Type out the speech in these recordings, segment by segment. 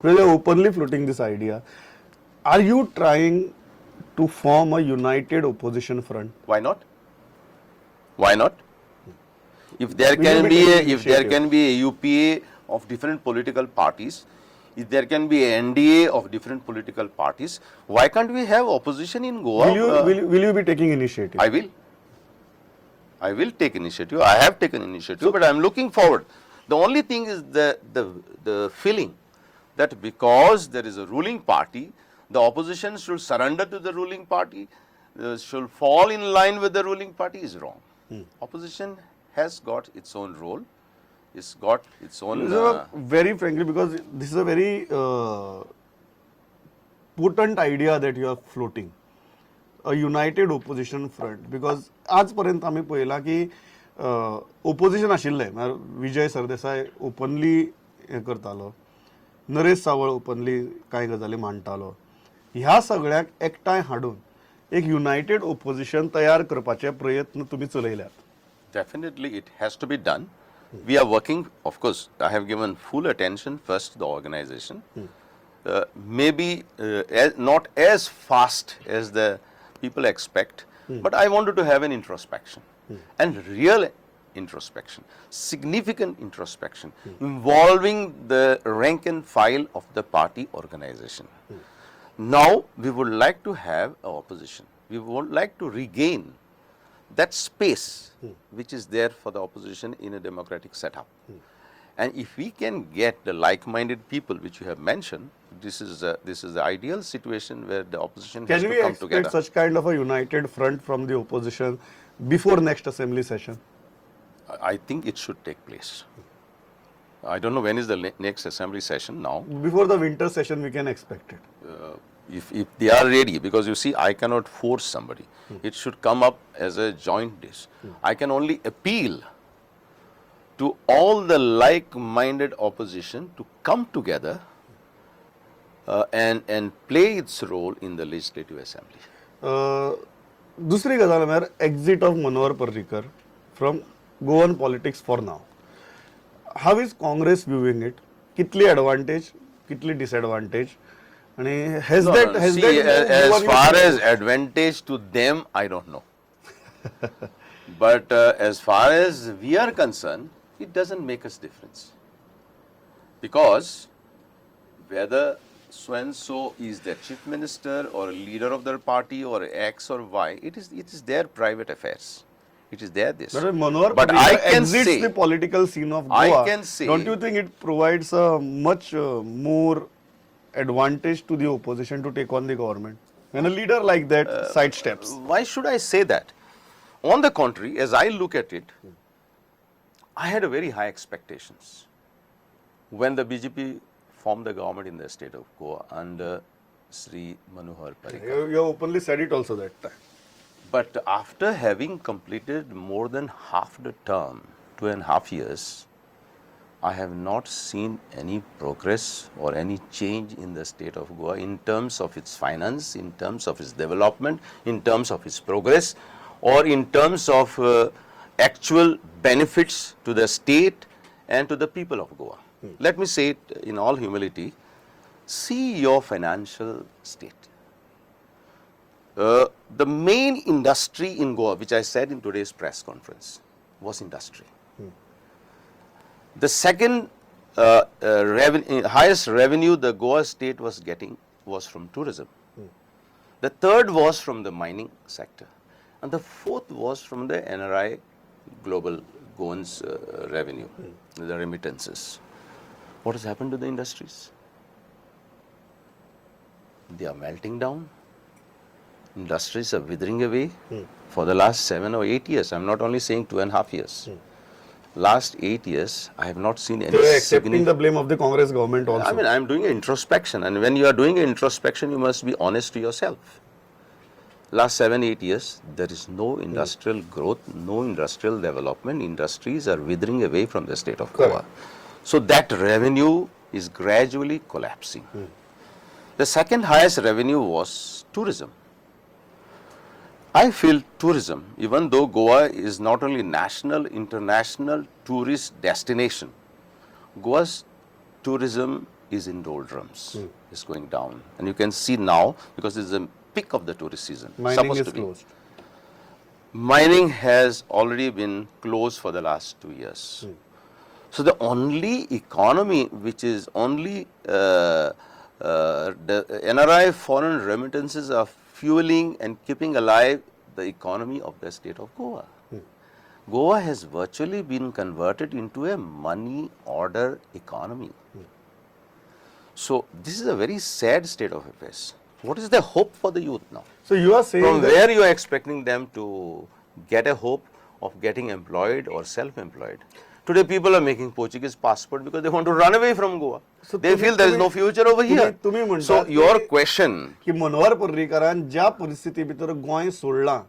Well, you're openly floating this idea. Are you trying to form a united opposition front? Why not? Why not? If there Will you can be be taking if there initiative? can be a UPA of different political parties, if there can be a NDA of different political parties, why can't we have opposition in Goa? Will you be taking initiative? I will. I will take initiative. I have taken initiative, but I am looking forward. The only thing is the feeling that because there is a ruling party, the opposition should surrender to the ruling party, should fall in line with the ruling party is wrong. Opposition has got its own role. It's got its own. Very frankly, because this is a very potent idea that you are floating. A united opposition front. Because आजपर्यंत आम्ही पहिला की opposition आशिल्लें Vijay Sardesai openly हे करतालो नरेश सावळ openly कांय गजाली मांडटालो ह्या सगळ्याक एकठांय हाडून एक युनायटेड ओपोजिशन तयार करपाचे प्रयत्न तुम्ही चलयल्यात. Definitely, it has to be done. We are working, of course, I have given full attention first to the organization. Maybe not as fast as the people expect, but I wanted to have an introspection and real introspection, significant introspection involving the rank and file of the party organization. Now, we would like to have an opposition. We would like to regain that space which is there for the opposition in a democratic setup. And if we can get the like-minded people which you have mentioned, this is the ideal situation where the opposition has to come together. Can we expect such kind of a united front from the opposition before next assembly session? I think it should take place. I don't know when is the next assembly session now. Before the winter session we can expect it. If they are ready, because you see, I cannot force somebody. It should come up as a joint dish. I can only appeal to all the like-minded opposition to come together and play its role in the legislative assembly. दुसरी गजाल म्हळ्यार exit of Manohar Parrikar from Goan politics for now. How is Congress viewing it? कितली advantage, कितली disadvantage? And has that as far as advantage to them, I don't know. But as far as we are concerned, it doesn't make us difference. Because whether so and so is the chief minister or a leader of their party or X or Y, it is their private affairs. It is this. But Manohar But Parrikar I can exits say, the political scene of Goa. I can say, don't you think it provides a much more advantage to the opposition to take on the government when a leader like that sidesteps? Why should I say that? On the contrary, as I look at it, I had a very high expectations when the BJP formed the government in the state of Goa under Sri Manohar Parrikar. You openly said it also that time. But after having completed more than half the term, 2.5 years, I have not seen any progress or any change in the state of Goa in terms of its finance, in terms of its development, in terms of its progress, or in terms of actual benefits to the state and to the people of Goa. Let me say it in all humility, see your financial state. The main industry in Goa, which I said in today's press conference, was industry. The second highest revenue the Goa state was getting was from tourism. The third was from the mining sector. And the fourth was from the NRI global Goans revenue, the remittances. What has happened to the industries? They are melting down. Industries are withering away for the last 7 or 8 years. I'm not only saying 2.5 years. Last 8 years, I have not seen any. They're accepting the blame of the Congress government also. I mean, I'm doing an introspection, and when you are doing an introspection, you must be honest to yourself. Last 7-8 years, there is no industrial growth, no industrial development. Industries are withering away from the state of Goa. So that revenue is gradually collapsing. The second highest revenue was tourism. I feel tourism, even though Goa is not only national, international tourist destination, Goa's tourism is in doldrums. It's going down. And you can see now, because it's the peak of the tourist season. Mining supposed is to be. closed. Mining has already been closed for the last 2 years. So the only economy which is only the NRI foreign remittances are fueling and keeping alive the economy of the state of Goa. Goa has virtually been converted into a money order economy. So this is a very sad state of affairs. What is the hope for the youth now? So you are saying From that where you are expecting them to get a hope of getting employed or self-employed? Today people are making Portuguese passport because they want to run away from Goa. So they feel there is no future over here. तुम्ही म्हणतात So your question, की मनोहर पर्रीकारान ज्या परिस्थिती भितर गोंय सोडलां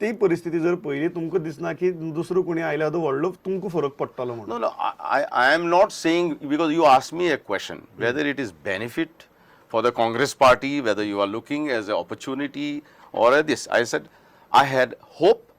ती परिस्थिती जर पयली तुमकां दिसना की दुसरो कोणी आयल्या तो व्हडलो तुमकां फरक पडटलो म्हणून. no, I am not saying, because you asked me a question, whether it is benefit for the Congress party, whether you are looking as an opportunity or a this. I said, I had hope,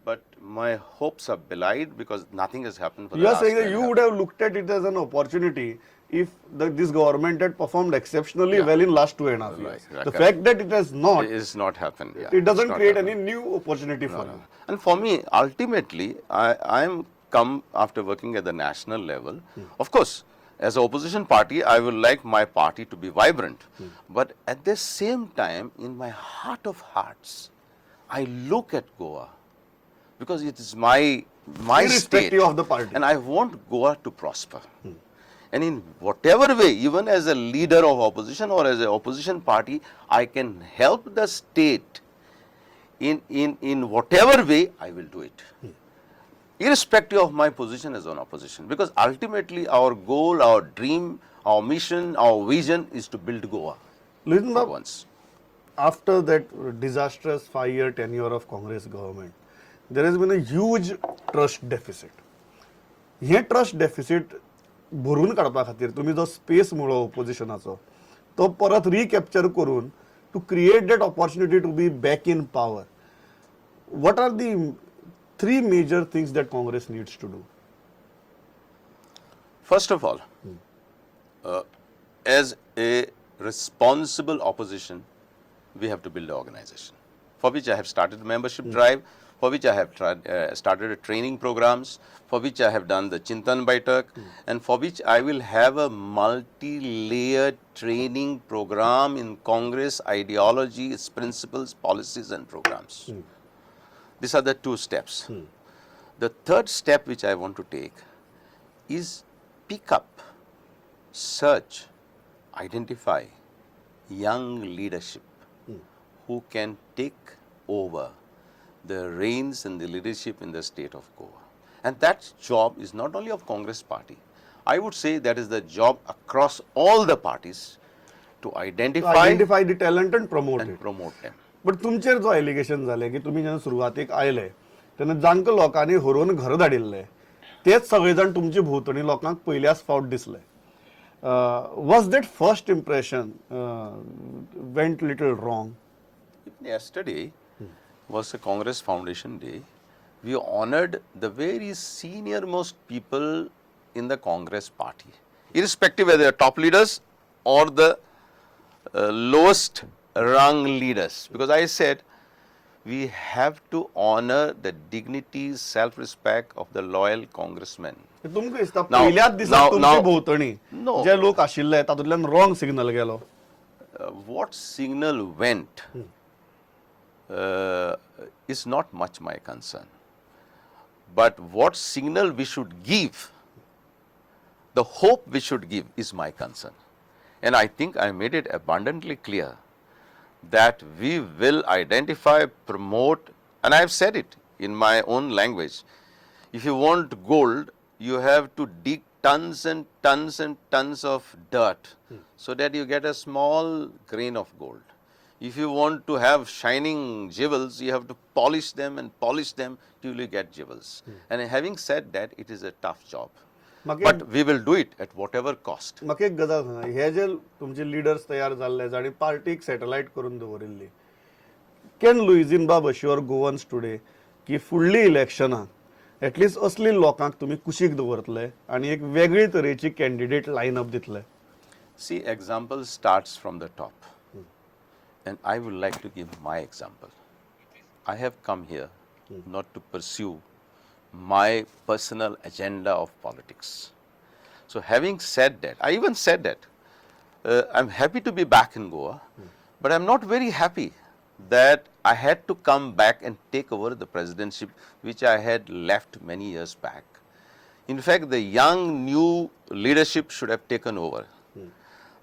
but my hopes are belied because nothing has happened for the You are last saying that 10 you years. would have looked at it as an opportunity if this government had performed exceptionally well in last 2.5 years. Right, The correct. fact that it has not, It is not happened. Yeah, it doesn't it's not create happened. any new opportunity for you. And for me, ultimately, I am come after working at the national level. Of course, as an opposition party, I would like my party to be vibrant. But at the same time, in my heart of hearts, I look at Goa because it is my state, Irrespective of the party. and I want Goa to prosper. And in whatever way, even as a leader of opposition or as an opposition party, I can help the state in whatever way, I will do it. Irrespective of my position as an opposition. Because ultimately our goal, our dream, our mission, our vision is to build Goa Listen, for Bab, once. after that disastrous 5-year tenure of Congress government, there has been a huge trust deficit. हे trust deficit भरून काडपा खातीर तुम्ही जो space मुळो ओपोजिशनाचो तो परत recapture करून to create that opportunity to be back in power. What are the 3 major things that Congress needs to do? First of all, as a responsible opposition, we have to build an organization, for which I have started a membership drive, for which I have started a training programs, for which I have done the Chintan Baitak, and for which I will have a multi-layered training program in Congress ideology, its principles, policies and programs. These are the 2 steps. The third step which I want to take is pick up, search, identify young leadership who can take over the reins and the leadership in the state of Goa. And that job is not only of Congress party. I would say that is the job across all the parties to To identify identify the talent and promote and it. promote them. But तुमचेर जो allegation जालें की तुम्ही जेन्ना सुरवातेक आयले तेन्ना जांकां लोकांनी हरोवन घर धाडिल्ले तेच सगळे जाण तुमचे भोंवतणी लोकांक पयल्याच फावट दिसले. Was that first impression went little wrong? Yesterday was a Congress Foundation Day. We honored the very senior most people in the Congress party, irrespective whether they are top leaders or the lowest rung leaders. Because I said we have to honor the dignity, self-respect of the loyal congressmen. तुमकां दिसता Now- पयल्याच दिसा now- तुमचे now- भोंवतणी No. जे लोक आशिल्ले तातूंतल्यान wrong signal गेलो? What signal went is not much my concern. But what signal we should give, the hope we should give is my concern. And I think I made it abundantly clear that we will identify, promote, and I have said it in my own language. If you want gold, you have to dig tons and tons and tons of dirt so that you get a small grain of gold. If you want to have shining jewels, you have to polish them and polish them till you get jewels. And having said that, it is a tough job. But we will do it at whatever cost. म्हाका एक गजाल सांगा, हे जे तुमचे leaders तयार जाल्ले जाणी पार्टीक satellite करून दवरिल्ली, कॅन लुइजीन बाब अश्युअर गोवन्स टुडे की फुडली इलेक्शनाक एटलिस्ट असली लोकांक तुमी कुशीक दवरतले आनी एक वेगळी तरेची कॅन्डिडेट लायनअप दितले? See, example starts from the top. And I would like to give my example. I have come here not to pursue my personal agenda of politics. So having said that, I even said that, I'm happy to be back in Goa, but I'm not very happy that I had to come back and take over the presidency which I had left many years back. In fact, the young new leadership should have taken over.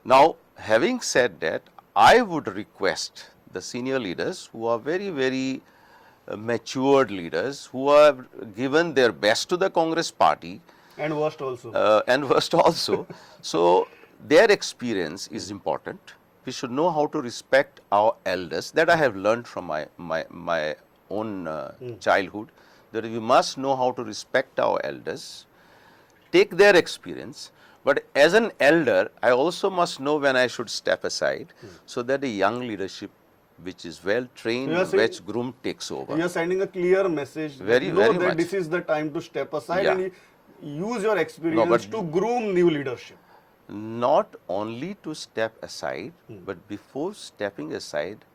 Now, having said that, I would request the senior leaders who are very, very matured leaders who have given their best to the Congress party And worst also. and worst also. So their experience is important. We should know how to respect our elders. That I have learned from my own childhood, that we must know how to respect our elders, take their experience. But as an elder, I also must know when I should step aside, so that the young leadership, which is well trained, You are saying- which groomed, takes over. You are sending a clear message. that Very, know very that much. this is the time to step aside Yeah. and use your experience but- to groom new leadership. Not only to step aside, but before stepping aside,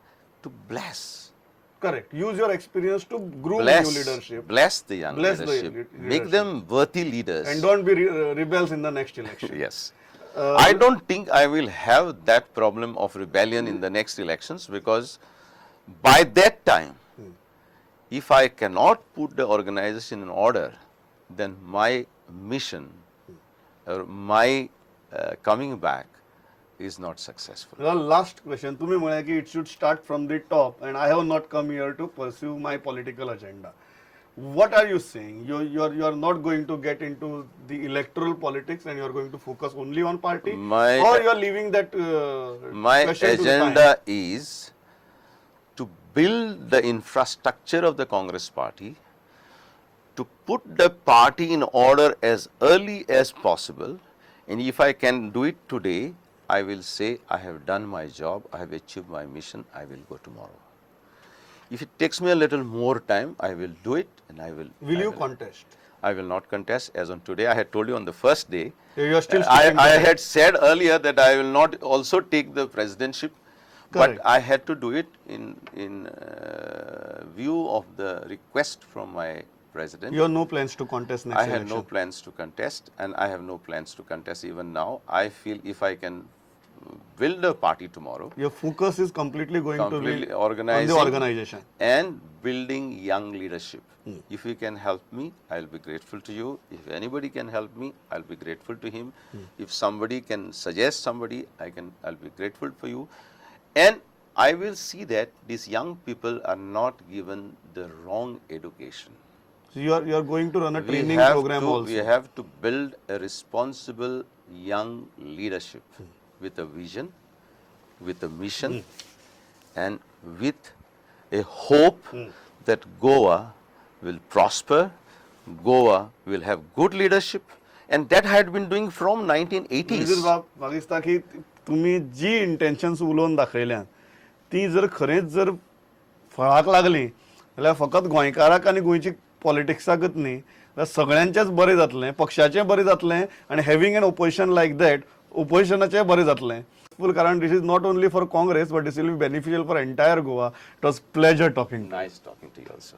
to bless. Correct. Use your experience to groom Bless, new leadership. bless the young Bless the leadership. leadership. Make them worthy leaders. And don't be rebels in the next election. Yes. I don't think I will have that problem of rebellion in the next elections, because by that time, if I cannot put the organization in order, then my mission or my coming back is not successful. The last question. तुम्ही म्हणाले की it should start from the top, and I have not come here to pursue my political agenda. What are you saying? You are not going to get into the electoral politics, and you are going to focus only on party, or you are leaving that My question to the time? agenda is to build the infrastructure of the Congress party, to put the party in order as early as possible, and if I can do it today, I will say I have done my job, I have achieved my mission, I will go tomorrow. If it takes me a little more time, I will do it, and I will. Will you contest? I will not contest as on today. I had told you on the first day. You are still I sticking to that. had said earlier that I will not also take the presidency, Correct. but I had to do it in view of the request from my president. You have no plans to contest next I election. have no plans to contest, and I have no plans to contest even now. I feel if I can build a party tomorrow, Your focus is completely going to completely be organizing on the organization. and building young leadership. If you can help me, I'll be grateful to you. If anybody can help me, I'll be grateful to him. If somebody can suggest somebody, I'll be grateful for you. And I will see that these young people are not given the wrong education. So you are going to run a training program also. We have to build a responsible young leadership with a vision, with a mission, and with a hope that Goa will prosper, Goa will have good leadership, and that I had been doing from 1980s. म्हाका दिसता की तुम्ही जी intentions उलोवन दाखयल्यात ती जर खरेंच जर फळाक लागली जाल्यार फकत गोंयकाराक आनी गोंयची पॉलिटिक्साकच न्ही जाल्यार सगळ्यांचेच बरें जातलें, पक्षाचें बरें जातलें, आनी having an opposition like that ओपोजिशनाचें बरें जातलें. कारण this is not only for Congress but this will be beneficial for entire Goa. It was pleasure talking. Nice talking to you also.